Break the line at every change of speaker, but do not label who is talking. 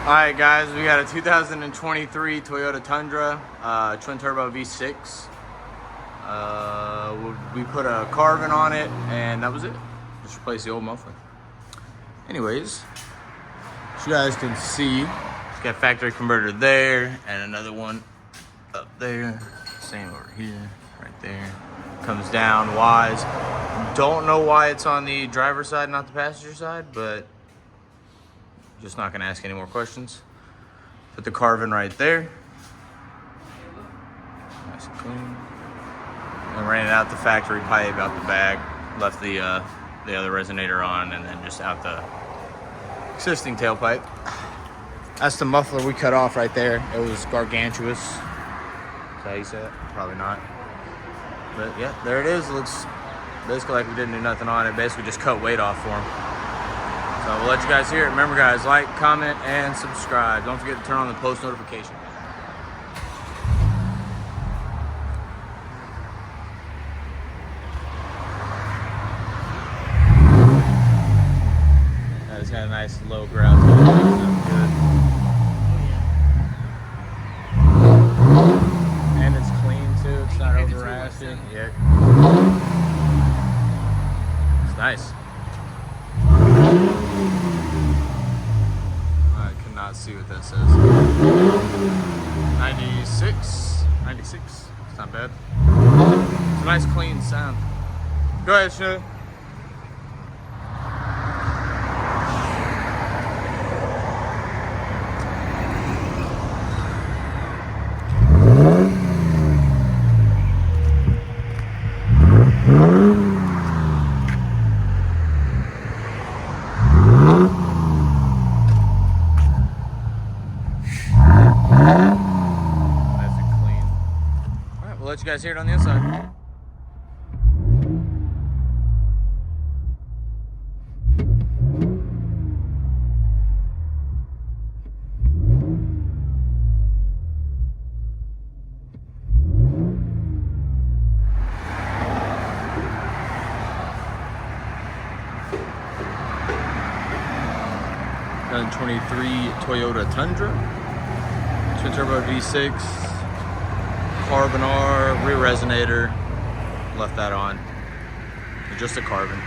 Alright guys, we got a 2023 Toyota Tundra, twin turbo V6. We put a CARVEN on it and that was it. Just replaced the old muffler. Anyways, as you guys can see, it's got factory converter there and another one up there. Same over here, right there. Comes down wise. Don't know why it's on the driver's side, not the passenger side, but just not gonna ask any more questions. Put the CARVEN right there. Nice and clean. And ran it out the factory pipe, out the bag. Left the other resonator on, and then just out the existing tailpipe. That's the muffler we cut off right there. It was gargantuous. Is that how you say it? Probably not. But yeah, there it is. It looks basically like we didn't do nothing on it. Basically just cut weight off for them. So we'll let you guys hear it. Remember guys, like, comment, and subscribe. Don't forget to turn on the post notification. That has got a nice low ground to it. Good. And it's clean too. It's not over acid. Yeah. It's nice. I cannot see what that says. 96. 96. It's not bad. It's a nice clean sound. Go ahead, Shu. Nice and clean. Alright, we'll let you guys hear it on the inside. Done 23 Toyota Tundra, twin turbo V6, CARVEN R, rear resonator, left that on, just a CARVEN.